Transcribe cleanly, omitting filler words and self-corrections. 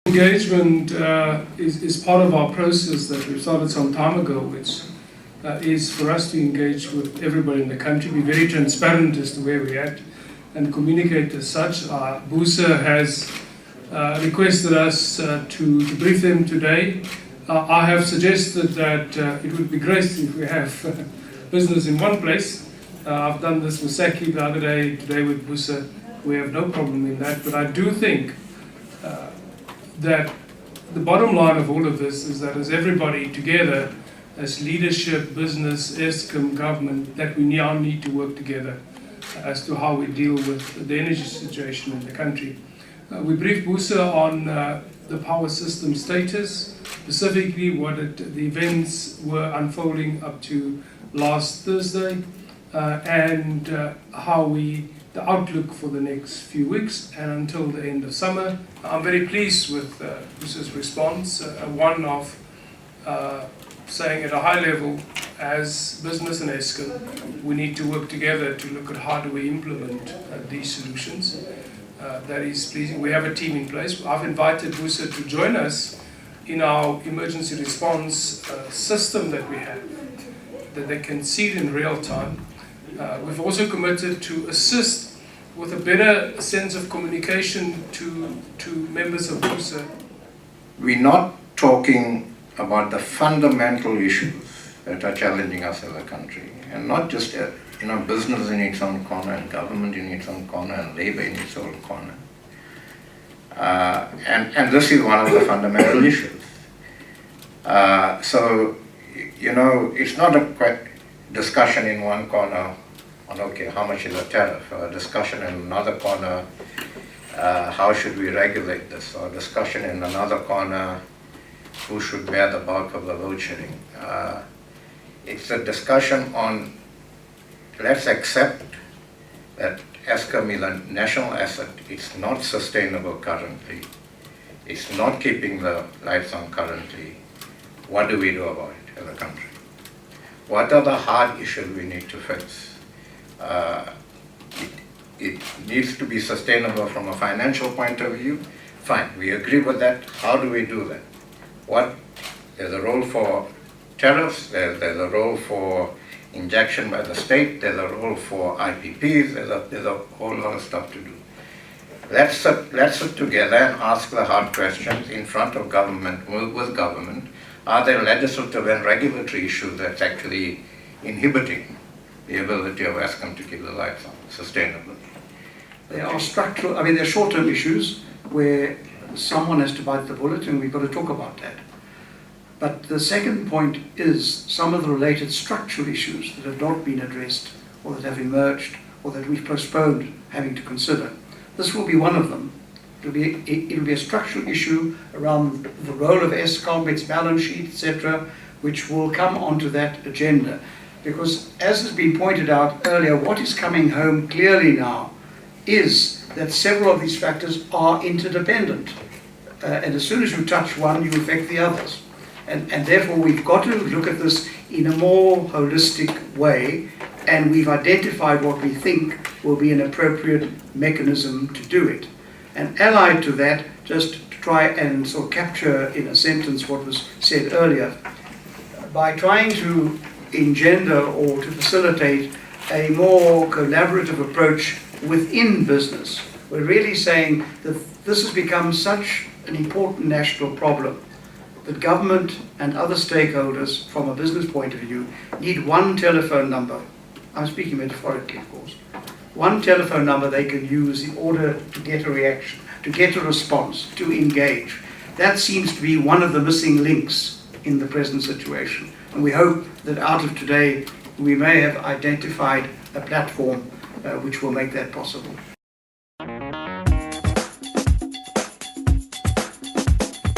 Engagement is part of our process that we started some time ago, which is for us to engage with everybody in the country, be very transparent as to where we're at, and communicate as such. Busa has requested us to brief them today. I have suggested that it would be great if we have business in one place. I've done this with Saki the other day, today with Busa. We have no problem in that, but I do think that the bottom line of all of this is that as everybody together, as leadership, business, Eskom, government, that we now need to work together as to how we deal with the energy situation in the country. We briefed Busa on the power system status, specifically what the events were unfolding up to last Thursday, and how the outlook for the next few weeks and until the end of summer. I'm very pleased with Busa's response, one of saying at a high level, as business and Eskom, we need to work together to look at how do we implement these solutions. That is pleasing. We have a team in place. I've invited Busa to join us in our emergency response system that we have, that they can see it in real time. We've also committed to assist with a better sense of communication to members of Busa. We're not talking about the fundamental issues that are challenging us as a country, and not just business in its own corner, and government in its own corner, and labor in its own corner. And this is one of the fundamental issues. So, it's not a discussion in one corner on, okay, how much is a tariff, or a discussion in another corner, how should we regulate this, or a discussion in another corner, who should bear the bulk of the load shedding. It's a discussion on, let's accept that Eskom is a national asset. It's not sustainable currently. It's not keeping the lights on currently. What do we do about it as a country? What are the hard issues we need to fix? It needs to be sustainable from a financial point of view. Fine, we agree with that. How do we do that? There's a role for tariffs, there's a role for injection by the state, there's a role for IPPs, there's a whole lot of stuff to do. Let's sit together and ask the hard questions in front of government, with government. Are there legislative and regulatory issues that's actually inhibiting the ability of Eskom to keep the lights on sustainably? There are structural, there are short-term issues where someone has to bite the bullet, and we've got to talk about that. But the second point is some of the related structural issues that have not been addressed, or that have emerged, or that we've postponed having to consider. This will be one of them. It'll be a structural issue around the role of Eskom, its balance sheet, etc., which will come onto that agenda. Because, as has been pointed out earlier, what is coming home clearly now is that several of these factors are interdependent. And as soon as you touch one, you affect the others. And therefore, we've got to look at this in a more holistic way, and we've identified what we think will be an appropriate mechanism to do it. And allied to that, just to try and sort of capture in a sentence what was said earlier, by trying to engender or to facilitate a more collaborative approach within business, we're really saying that this has become such an important national problem that government and other stakeholders, from a business point of view, need one telephone number. I'm speaking metaphorically, of course. One telephone number they can use in order to get a reaction, to get a response, to engage. That seems to be one of the missing links in the present situation. And we hope that out of today, we may have identified a platform which will make that possible.